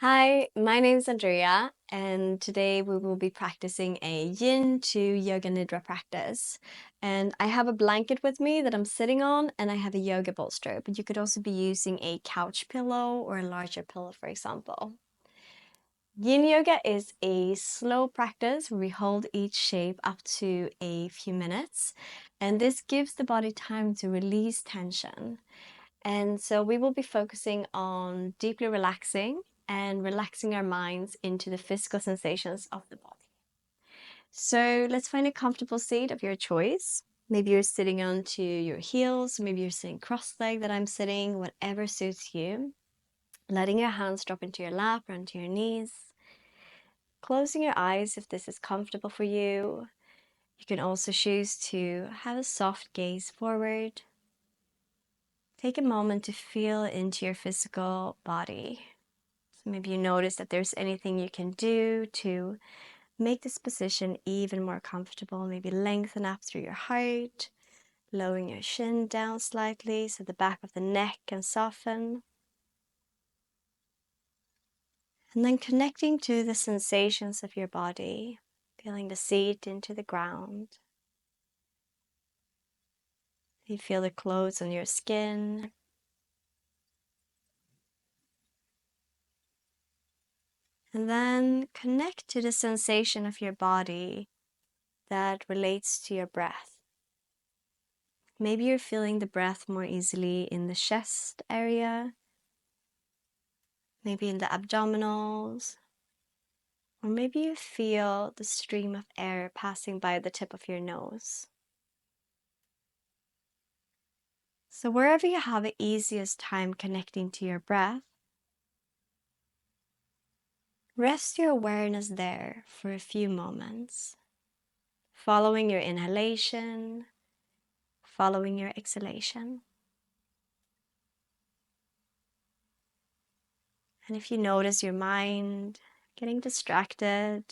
Hi, my name is Andrea, and today we will be practicing a Yin to Yoga Nidra practice. And I have a blanket with me that I'm sitting on, and I have a yoga bolster, but you could also be using a couch pillow or a larger pillow, for example. Yin yoga is a slow practice where we hold each shape up to a few minutes, and this gives the body time to release tension. And so we will be focusing on deeply relaxing and relaxing our minds into the physical sensations of the body. So let's find a comfortable seat of your choice. Maybe you're sitting onto your heels, maybe you're sitting cross-legged that I'm sitting, whatever suits you. Letting your hands drop into your lap or onto your knees. Closing your eyes if this is comfortable for you. You can also choose to have a soft gaze forward. Take a moment to feel into your physical body. So maybe you notice that there's anything you can do to make this position even more comfortable. Maybe lengthen up through your heart, lowering your chin down slightly so the back of the neck can soften. And then connecting to the sensations of your body, feeling the seat into the ground. You feel the clothes on your skin. And then connect to the sensation of your body that relates to your breath. Maybe you're feeling the breath more easily in the chest area, maybe in the abdominals, or maybe you feel the stream of air passing by the tip of your nose. So wherever you have the easiest time connecting to your breath, rest your awareness there for a few moments, following your inhalation, following your exhalation. And if you notice your mind getting distracted,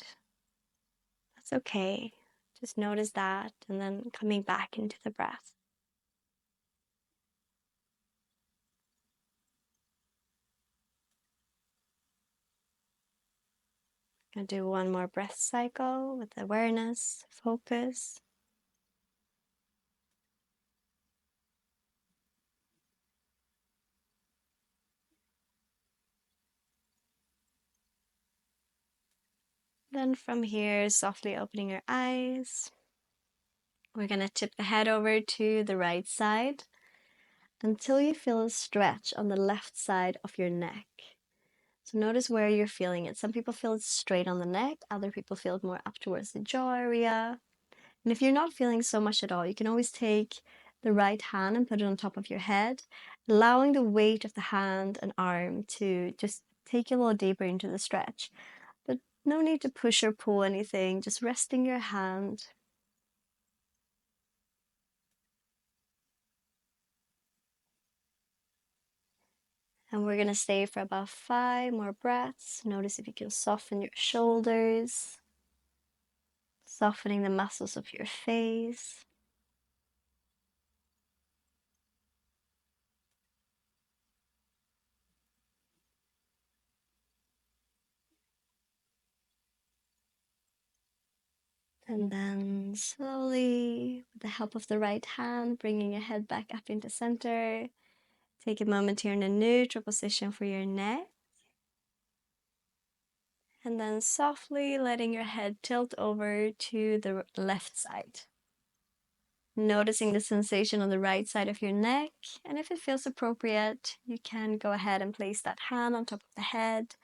that's okay. Just notice that and then coming back into the breath. Gonna do one more breath cycle with awareness, focus. Then from here, softly opening your eyes. We're gonna tip the head over to the right side until you feel a stretch on the left side of your neck. So notice where you're feeling it. Some people feel it straight on the neck, other people feel it more up towards the jaw area. And if you're not feeling so much at all, you can always take the right hand and put it on top of your head, allowing the weight of the hand and arm to just take you a little deeper into the stretch. But no need to push or pull anything, just resting your hand. And we're gonna stay for about 5 more breaths. Notice if you can soften your shoulders, softening the muscles of your face. And then slowly, with the help of the right hand, bringing your head back up into center. Take a moment here in a neutral position for your neck. And then softly letting your head tilt over to the left side. Noticing the sensation on the right side of your neck. And if it feels appropriate, you can go ahead and place that hand on top of the head,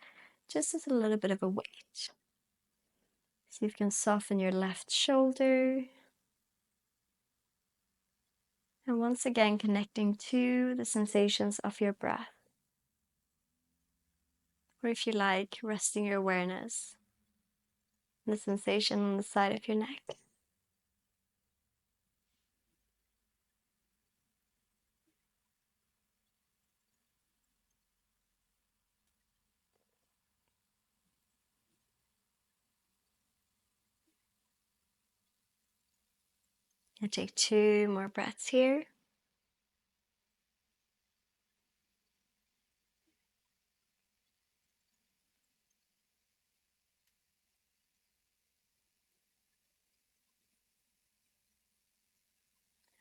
just as a little bit of a weight. See if you can soften your left shoulder. And once again, connecting to the sensations of your breath. Or if you like, resting your awareness on the sensation on the side of your neck. And take 2 more breaths here.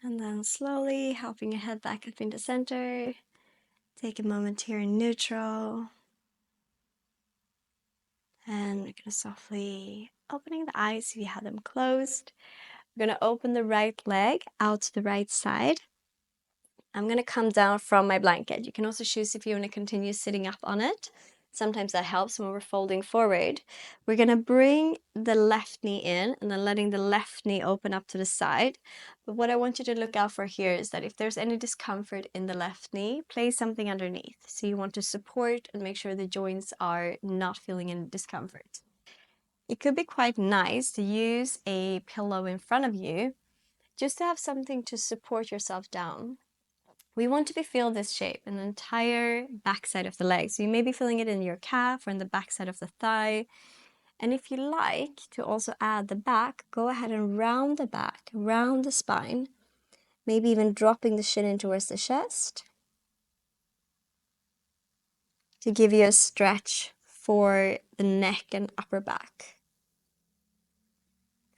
And then slowly helping your head back up into center. Take a moment here in neutral. And we're going to softly opening the eyes if you have them closed. We're going to open the right leg out to the right side. I'm going to come down from my blanket. You can also choose if you want to continue sitting up on it. Sometimes that helps when we're folding forward. We're going to bring the left knee in and then letting the left knee open up to the side. But what I want you to look out for here is that if there's any discomfort in the left knee, place something underneath. So you want to support and make sure the joints are not feeling any discomfort. It could be quite nice to use a pillow in front of you just to have something to support yourself down. We want to feel this shape in the entire backside of the leg. So you may be feeling it in your calf or in the backside of the thigh. And if you like to also add the back, go ahead and round the back, round the spine, maybe even dropping the shin in towards the chest to give you a stretch for the neck and upper back.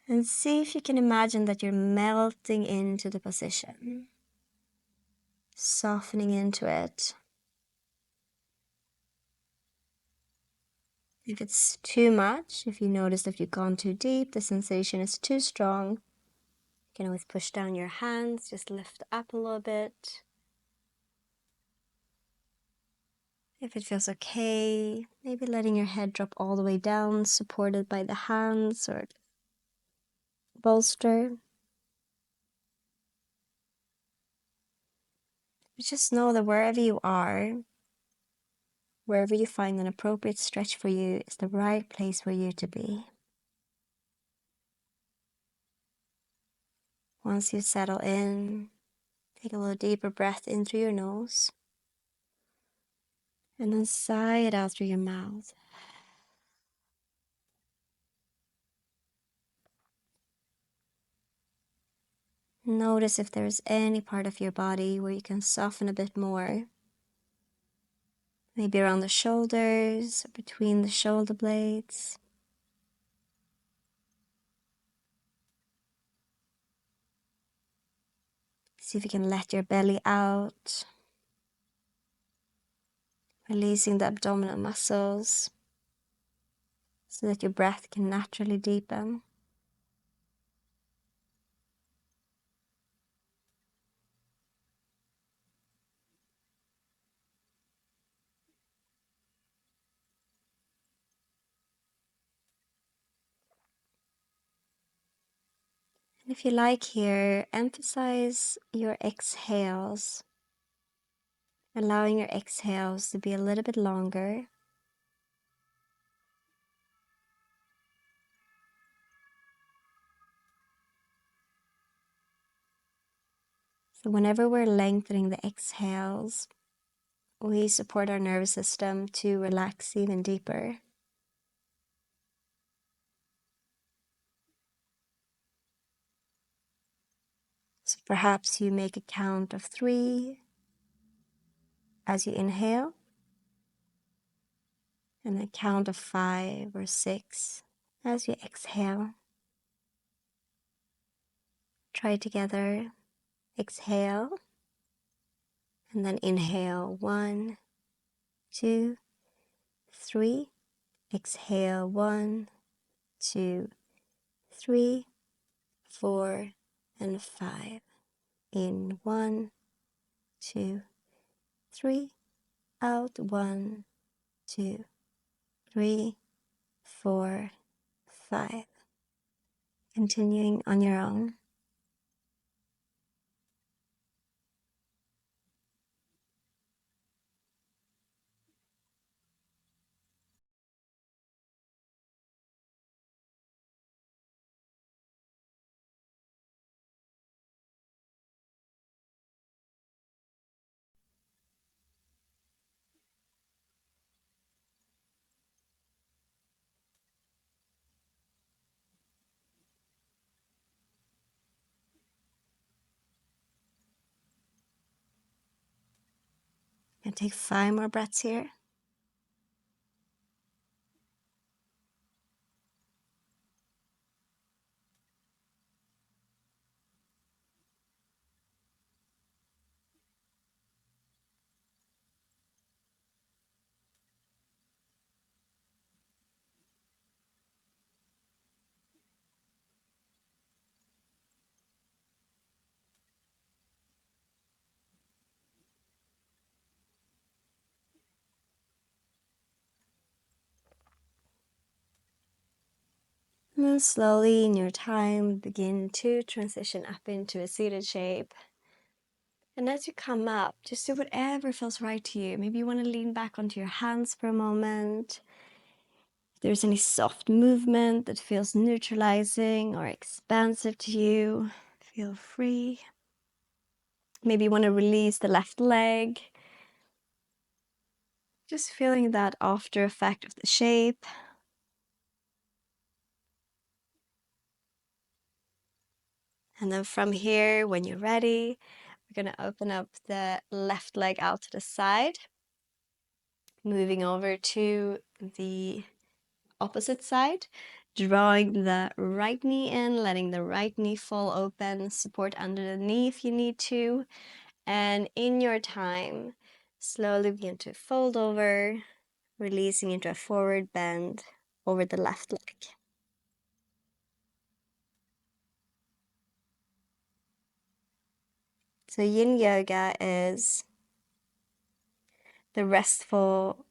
And see if you can imagine that you're melting into the position, softening into it. If it's too much, if you notice that you've gone too deep, the sensation is too strong, you can always push down your hands, just lift up a little bit. If it feels okay, maybe letting your head drop all the way down, supported by the hands or bolster. But just know that wherever you are, wherever you find an appropriate stretch for you is the right place for you to be. Once you settle in, take a little deeper breath in through your nose. And then sigh it out through your mouth. Notice if there's any part of your body where you can soften a bit more. Maybe around the shoulders, or between the shoulder blades. See if you can let your belly out. Releasing the abdominal muscles so that your breath can naturally deepen. And if you like here, emphasize your exhales, allowing your exhales to be a little bit longer. So whenever we're lengthening the exhales, we support our nervous system to relax even deeper. So perhaps you make a count of 3 as you inhale, and a count of 5 or 6 as you exhale. Try together. Exhale, and then inhale. 1, 2, 3. Exhale. 1, 2, 3, 4, and 5. In 1, 2, 3. Out. 1, 2, 3, 4, 5. Continuing on your own. And take 5 more breaths here. And then slowly in your time, begin to transition up into a seated shape. And as you come up, just do whatever feels right to you. Maybe you want to lean back onto your hands for a moment. If there's any soft movement that feels neutralizing or expansive to you, feel free. Maybe you want to release the left leg. Just feeling that after effect of the shape. And then from here, when you're ready, we're going to open up the left leg out to the side. Moving over to the opposite side, drawing the right knee in, letting the right knee fall open, support under the knee if you need to. And in your time, slowly begin to fold over, releasing into a forward bend over the left leg. So yin yoga is the restful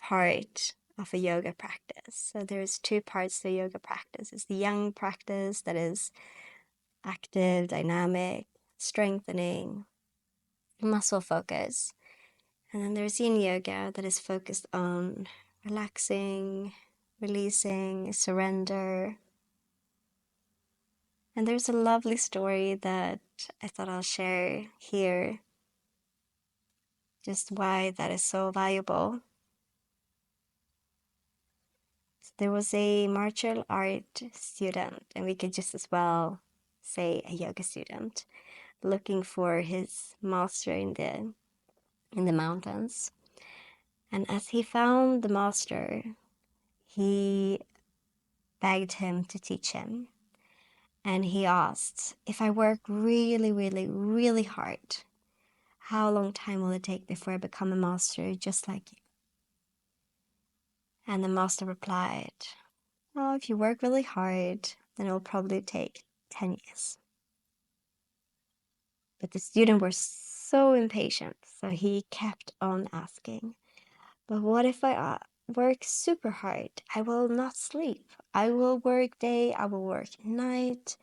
part of a yoga practice. So there's two parts to yoga practice. It's the yang practice that is active, dynamic, strengthening, muscle focus. And then there's yin yoga that is focused on relaxing, releasing, surrender. And there's a lovely story that I thought I'll share here, just why that is so valuable. There was a martial art student, and we could just as well say a yoga student, looking for his master in the mountains. And as he found the master, he begged him to teach him. And he asked, if I work really, really, really hard, how long time will it take before I become a master just like you? And the master replied, oh, if you work really hard, then it will probably take 10 years. But the student was so impatient, so he kept on asking, but what if I work super hard? I will not sleep. I will work day, I will work night.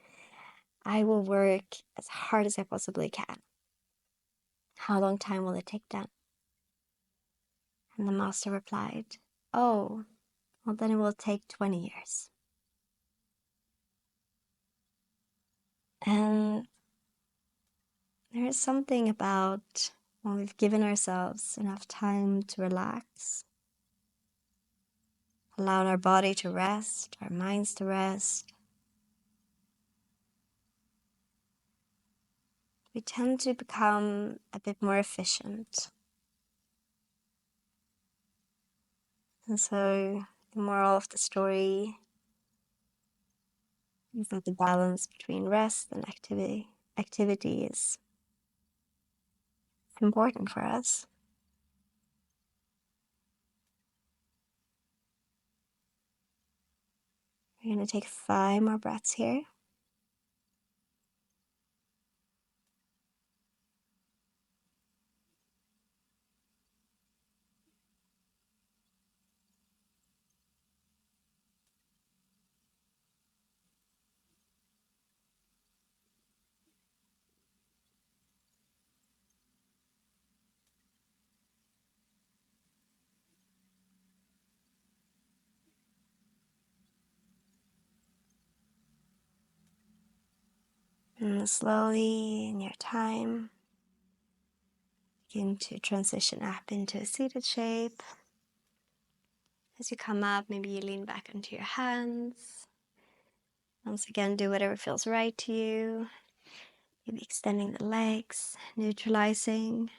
I will work as hard as I possibly can. How long time will it take then? And the master replied, oh, well then it will take 20 years. And there is something about when we've given ourselves enough time to relax, allowed our body to rest, our minds to rest, we tend to become a bit more efficient. And so the moral of the story is that the balance between rest and activity is important for us. We're going to take 5 more breaths here. And slowly, in your time, begin to transition up into a seated shape. As you come up, maybe you lean back onto your hands. Once again, do whatever feels right to you. Maybe extending the legs, neutralizing.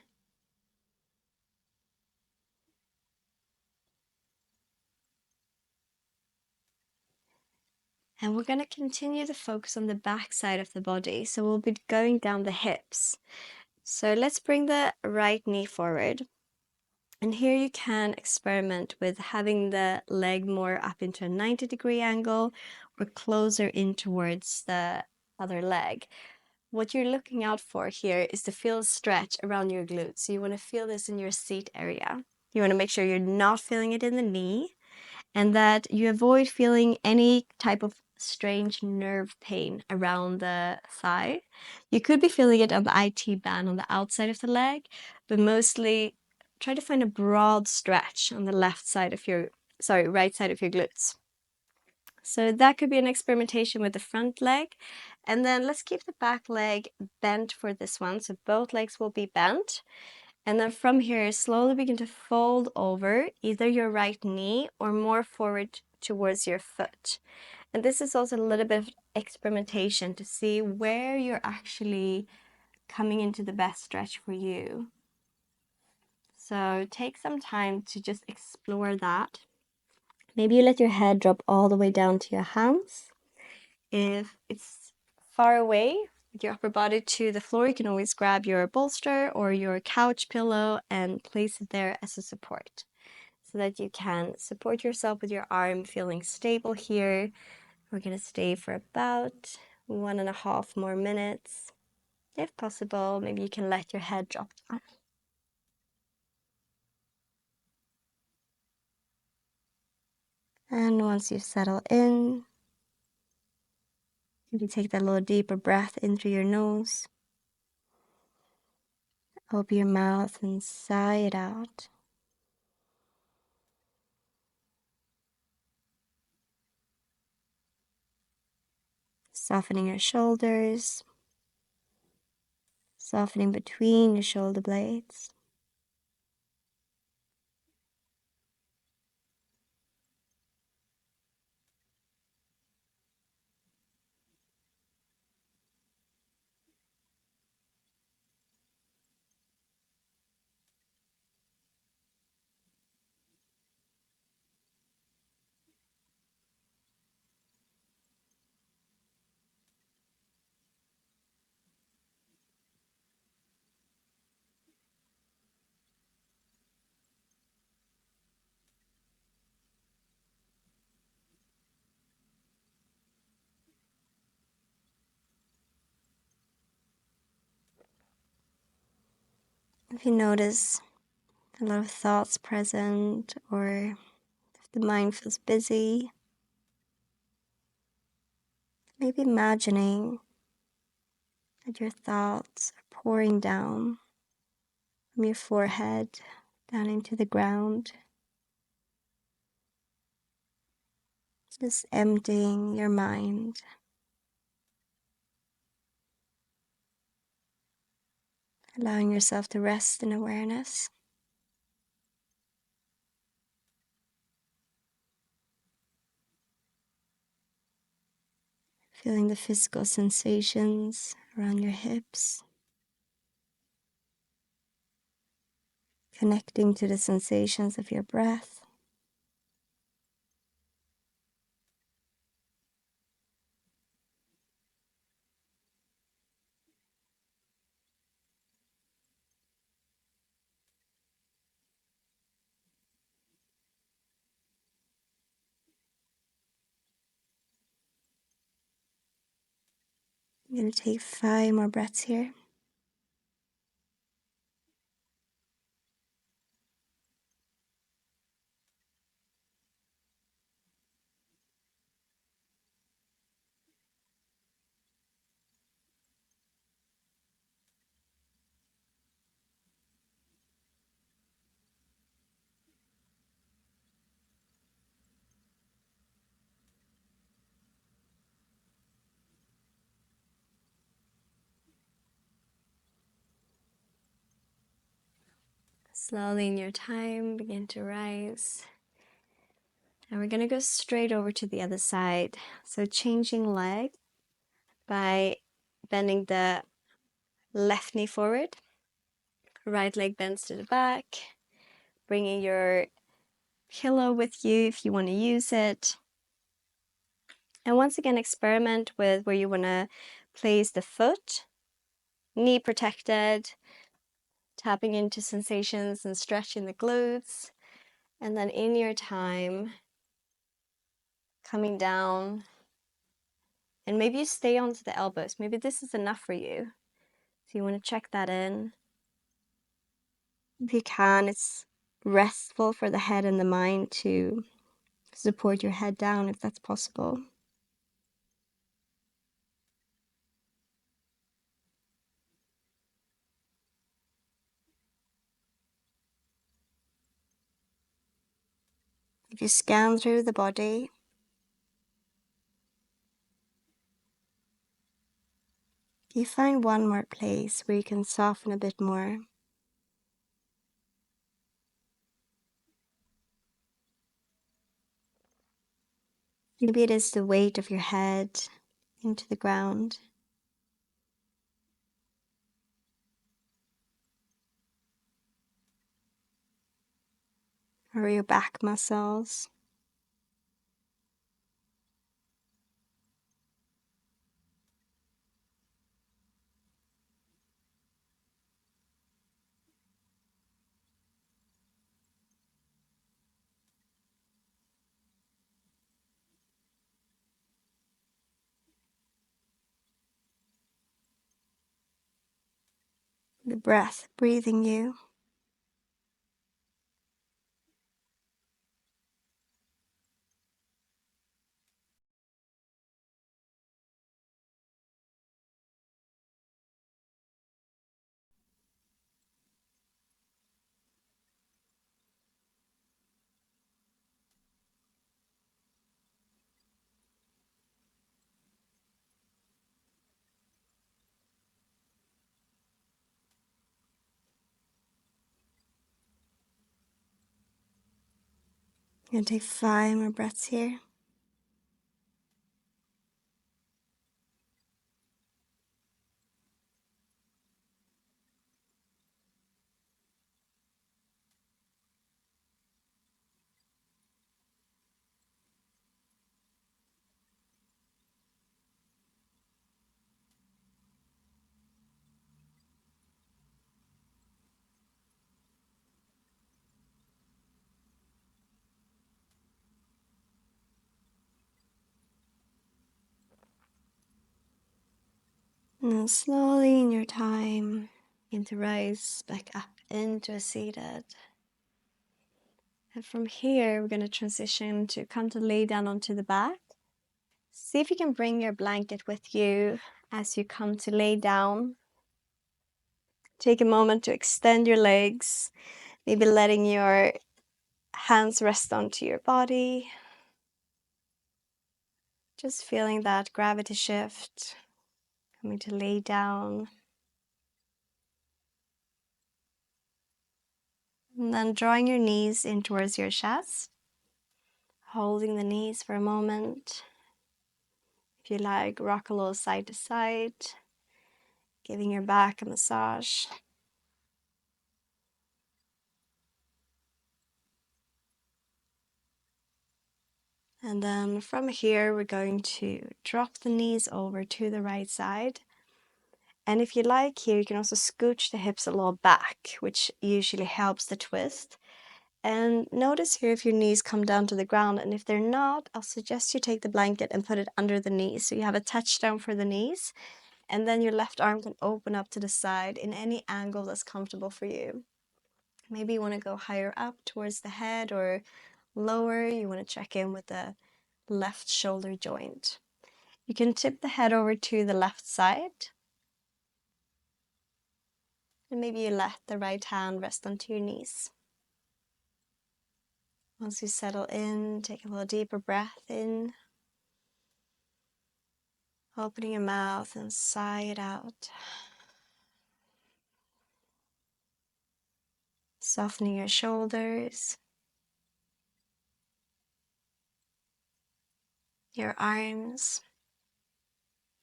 And we're going to continue to focus on the back side of the body. So we'll be going down the hips. So let's bring the right knee forward. And here you can experiment with having the leg more up into a 90-degree angle or closer in towards the other leg. What you're looking out for here is to feel a stretch around your glutes. So you want to feel this in your seat area. You want to make sure you're not feeling it in the knee and that you avoid feeling any type of strange nerve pain around the thigh. You could be feeling it on the IT band on the outside of the leg, but mostly try to find a broad stretch on the right side of your glutes. So that could be an experimentation with the front leg. And then let's keep the back leg bent for this one. So both legs will be bent. And then from here, slowly begin to fold over either your right knee or more forward towards your foot. And this is also a little bit of experimentation to see where you're actually coming into the best stretch for you. So take some time to just explore that. Maybe you let your head drop all the way down to your hands. If it's far away with your upper body to the floor, you can always grab your bolster or your couch pillow and place it there as a support so that you can support yourself with your arm, feeling stable here. We're going to stay for about 1.5 more minutes. If possible, maybe you can let your head drop down. And once you settle in, maybe take that little deeper breath in through your nose. Open your mouth and sigh it out. Softening your shoulders, softening between your shoulder blades. If you notice a lot of thoughts present, or if the mind feels busy, maybe imagining that your thoughts are pouring down from your forehead down into the ground, just emptying your mind, allowing yourself to rest in awareness. Feeling the physical sensations around your hips, connecting to the sensations of your breath. I'm going to take 5 more breaths here. Slowly in your time, begin to rise. And we're going to go straight over to the other side. So changing leg by bending the left knee forward. Right leg bends to the back. Bringing your pillow with you if you want to use it. And once again, experiment with where you want to place the foot. Knee protected. Tapping into sensations and stretching the glutes. And then in your time, coming down. And maybe you stay onto the elbows. Maybe this is enough for you. So you want to check that in. If you can, it's restful for the head and the mind to support your head down if that's possible. If you scan through the body, you find one more place where you can soften a bit more. Maybe it is the weight of your head into the ground. Or your back muscles. The breath breathing you. And take 5 more breaths here. And then slowly in your time, begin to rise back up into a seated. And from here, we're going to transition to come to lay down onto the back. See if you can bring your blanket with you as you come to lay down. Take a moment to extend your legs, maybe letting your hands rest onto your body. Just feeling that gravity shift, coming to lay down. And then drawing your knees in towards your chest, holding the knees for a moment. If you like, rock a little side to side, giving your back a massage. And then from here, we're going to drop the knees over to the right side. And if you like here, you can also scooch the hips a little back, which usually helps the twist. And notice here if your knees come down to the ground, and if they're not, I'll suggest you take the blanket and put it under the knees. So you have a touchdown for the knees, and then your left arm can open up to the side in any angle that's comfortable for you. Maybe you want to go higher up towards the head, or lower, you want to check in with the left shoulder joint. You can tip the head over to the left side, and maybe you let the right hand rest onto your knees. Once you settle in, take a little deeper breath in, opening your mouth and sigh it out. Softening your shoulders, your arms,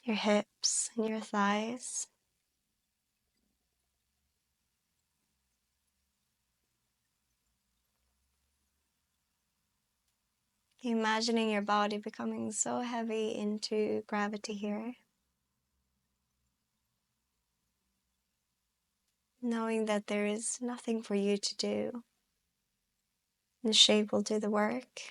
your hips, and your thighs. Imagining your body becoming so heavy into gravity here. Knowing that there is nothing for you to do. The shape will do the work.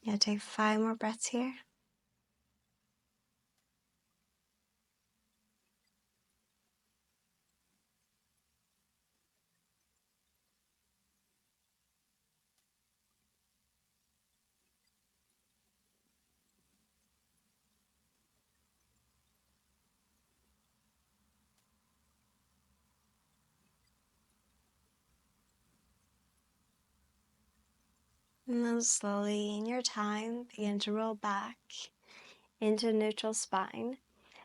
Yeah, take 5 more breaths here. And then slowly, in your time, begin to roll back into a neutral spine,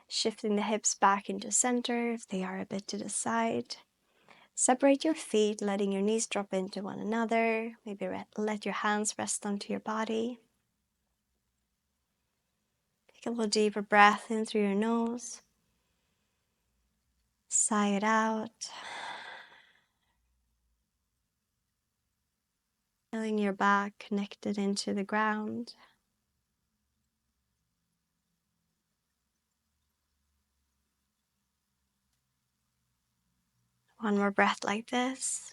shifting the hips back into center if they are a bit to the side. Separate your feet, letting your knees drop into one another. Maybe let your hands rest onto your body. Take a little deeper breath in through your nose. Sigh it out. Feeling your back connected into the ground. One more breath like this.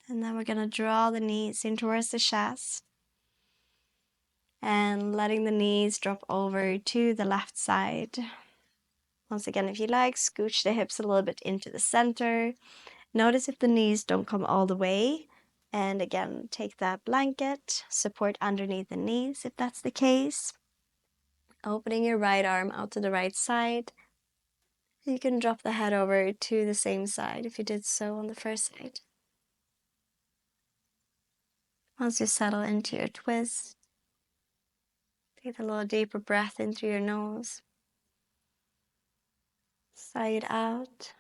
And then we're going to draw the knees in towards the chest. And letting the knees drop over to the left side. Once again, if you like, scooch the hips a little bit into the center. Notice if the knees don't come all the way. And again, take that blanket, support underneath the knees if that's the case. Opening your right arm out to the right side. You can drop the head over to the same side if you did so on the first side. Once you settle into your twist, take a little deeper breath in through your nose. Sigh it out.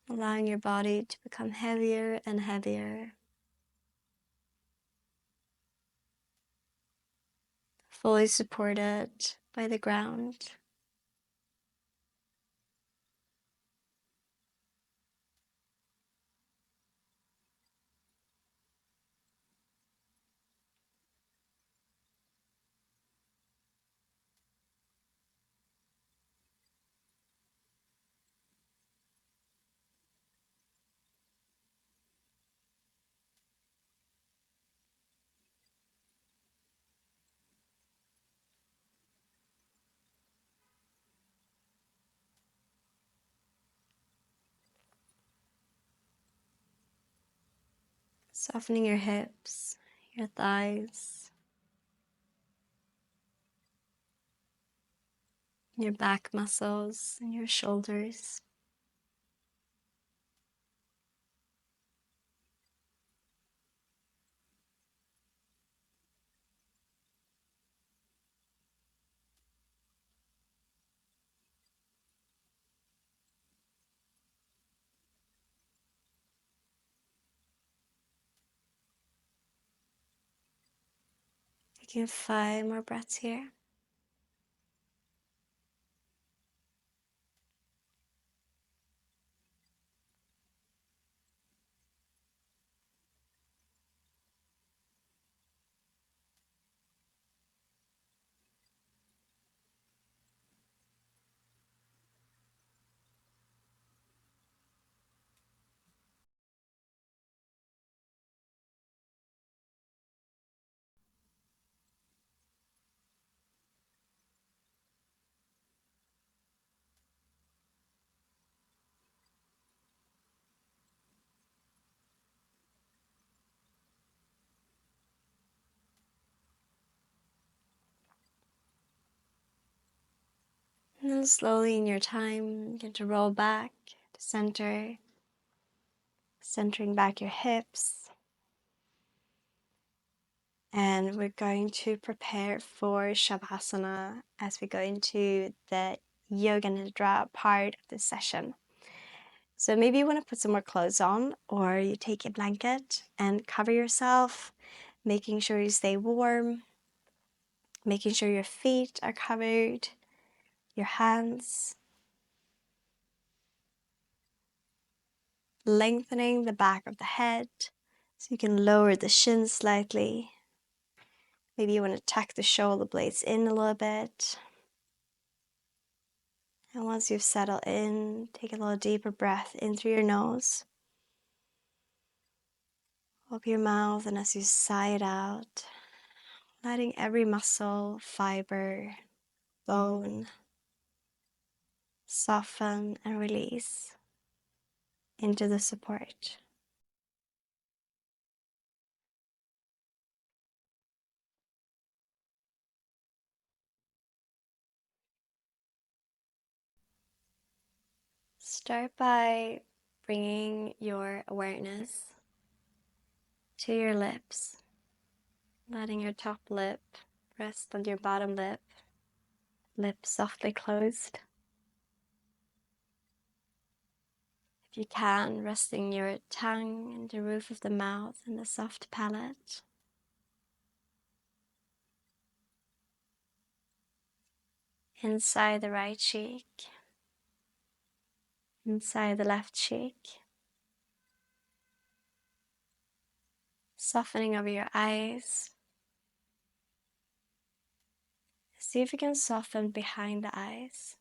Allowing your body to become heavier and heavier. Fully supported by the ground. Softening your hips, your thighs, your back muscles, and your shoulders. Taking 5 more breaths here. And then slowly in your time, begin to roll back to center, centering back your hips. And we're going to prepare for Shavasana as we go into the Yoga Nidra part of this session. So maybe you want to put some more clothes on, or you take a blanket and cover yourself, making sure you stay warm, making sure your feet are covered, your hands, lengthening the back of the head so you can lower the shins slightly. Maybe you want to tuck the shoulder blades in a little bit. And once you've settled in, take a little deeper breath in through your nose. Open your mouth, and as you sigh it out, letting every muscle, fiber, bone soften and release into the support. Start by bringing your awareness to your lips, letting your top lip rest on your bottom lip, lips softly closed. If you can, resting your tongue and the roof of the mouth and the soft palate. Inside the right cheek, inside the left cheek. Softening over your eyes. See if you can soften behind the eyes.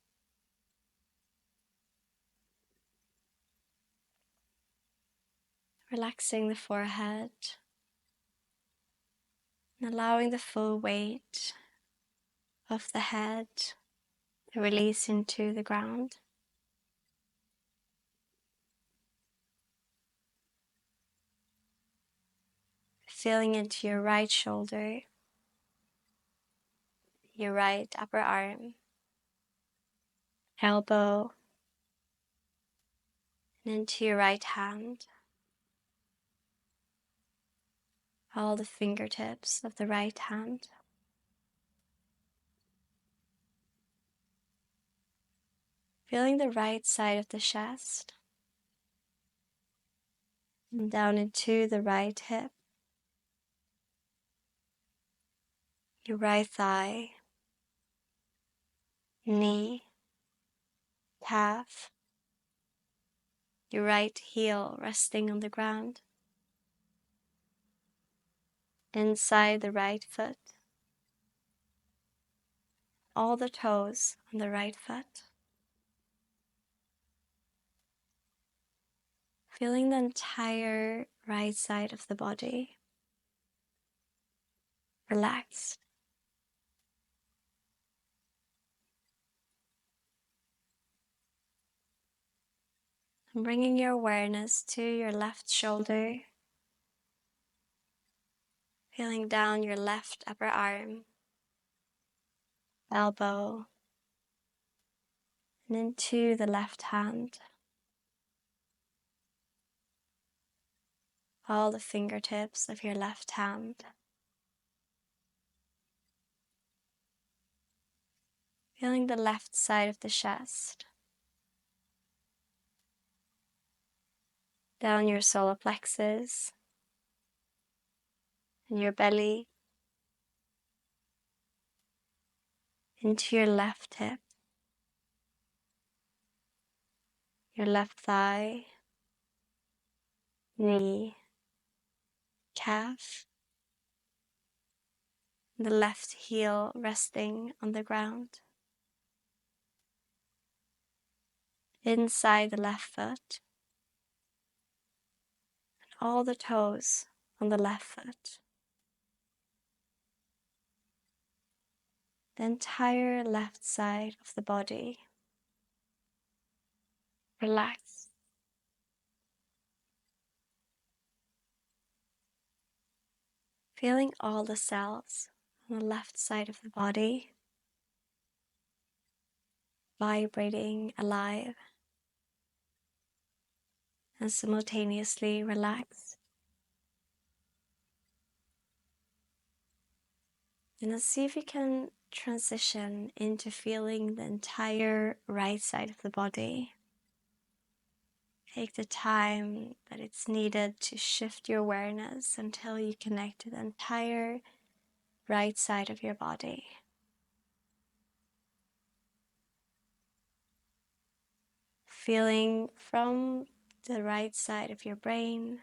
Relaxing the forehead and allowing the full weight of the head to release into the ground. Feeling into your right shoulder, your right upper arm, elbow, and into your right hand. All the fingertips of the right hand. Feeling the right side of the chest, and down into the right hip, your right thigh, knee, calf, your right heel resting on the ground, inside the right foot, all the toes on the right foot. Feeling the entire right side of the body relaxed. And bringing your awareness to your left shoulder, feeling down your left upper arm, elbow, and into the left hand. All the fingertips of your left hand. Feeling the left side of the chest. Down your solar plexus and your belly. Into your left hip. Your left thigh. Knee. Calf. The left heel resting on the ground. Inside the left foot. All the toes on the left foot. The entire left side of the body. Relax. Feeling all the cells on the left side of the body vibrating alive and simultaneously relaxed. And let's see if you can transition into feeling the entire right side of the body. Take the time that it's needed to shift your awareness until you connect to the entire right side of your body. Feeling from the right side of your brain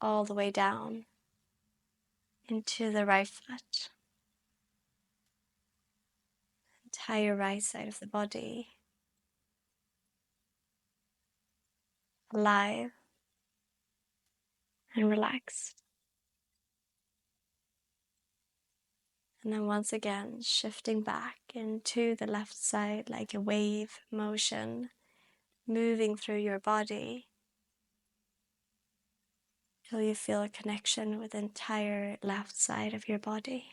all the way down into the right foot. Entire right side of the body, alive, and relaxed. And then once again, shifting back into the left side like a wave motion, moving through your body till you feel a connection with the entire left side of your body.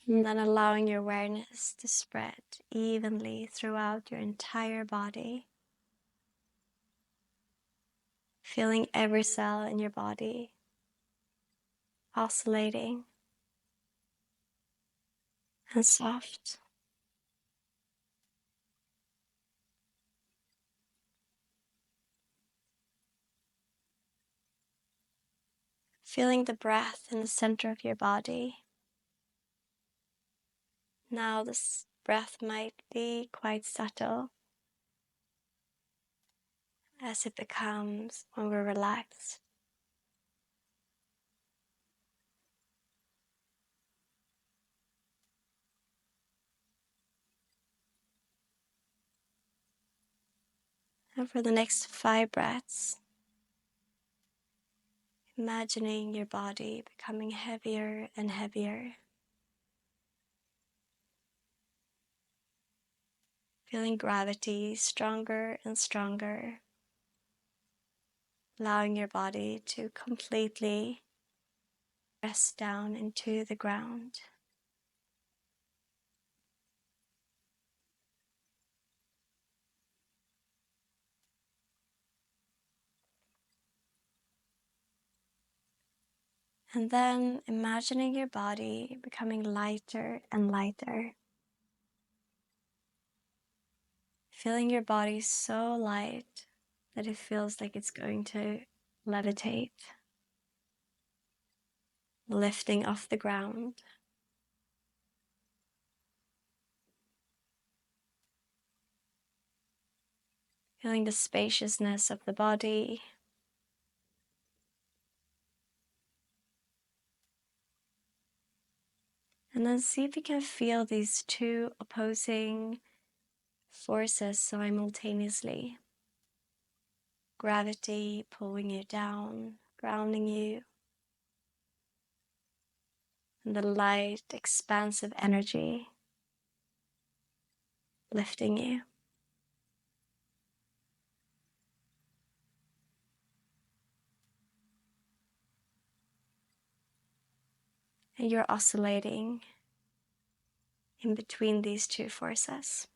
And then allowing your awareness to spread evenly throughout your entire body. Feeling every cell in your body oscillating and soft. Feeling the breath in the center of your body. Now this breath might be quite subtle as it becomes when we're relaxed. And for the next 5 breaths, imagining your body becoming heavier and heavier. Feeling gravity stronger and stronger. Allowing your body to completely press down into the ground. And then imagining your body becoming lighter and lighter. Feeling your body so light that it feels like it's going to levitate. Lifting off the ground. Feeling the spaciousness of the body. And then see if you can feel these 2 opposing forces simultaneously. Gravity pulling you down, grounding you. And the light, expansive energy lifting you. And you're oscillating in between these 2 forces.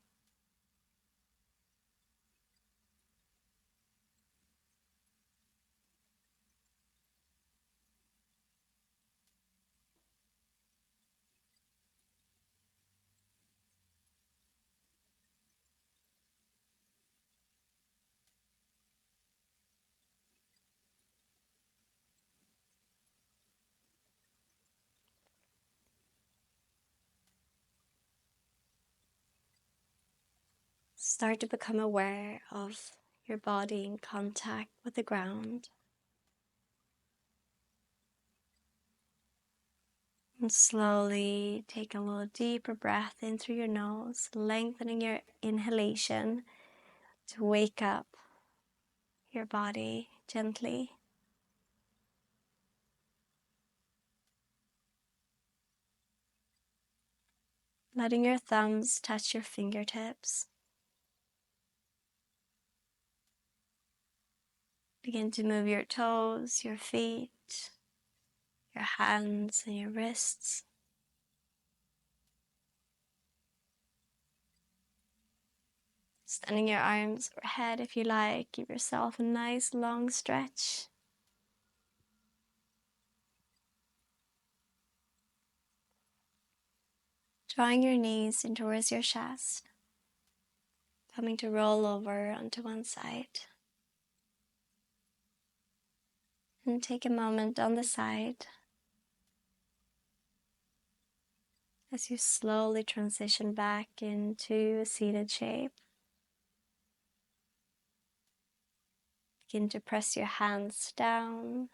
Start to become aware of your body in contact with the ground. And slowly take a little deeper breath in through your nose, lengthening your inhalation to wake up your body gently. Letting your thumbs touch your fingertips. Begin to move your toes, your feet, your hands and your wrists. Extending your arms overhead if you like. Give yourself a nice long stretch. Drawing your knees in towards your chest. Coming to roll over onto one side. And take a moment on the side as you slowly transition back into a seated shape. Begin to press your hands down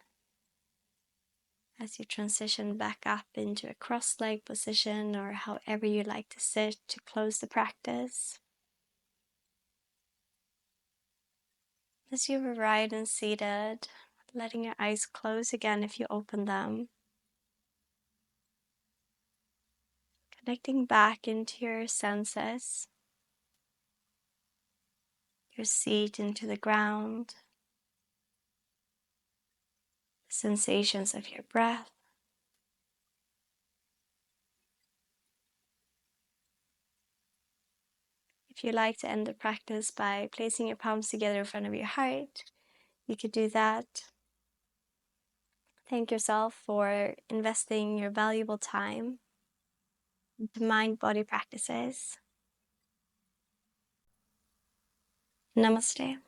as you transition back up into a cross-leg position, or however you like to sit to close the practice. As you arrive and seated, letting your eyes close again if you open them. Connecting back into your senses, your seat into the ground, the sensations of your breath. If you like to end the practice by placing your palms together in front of your heart, you could do that. Thank yourself for investing your valuable time into mind-body practices. Namaste.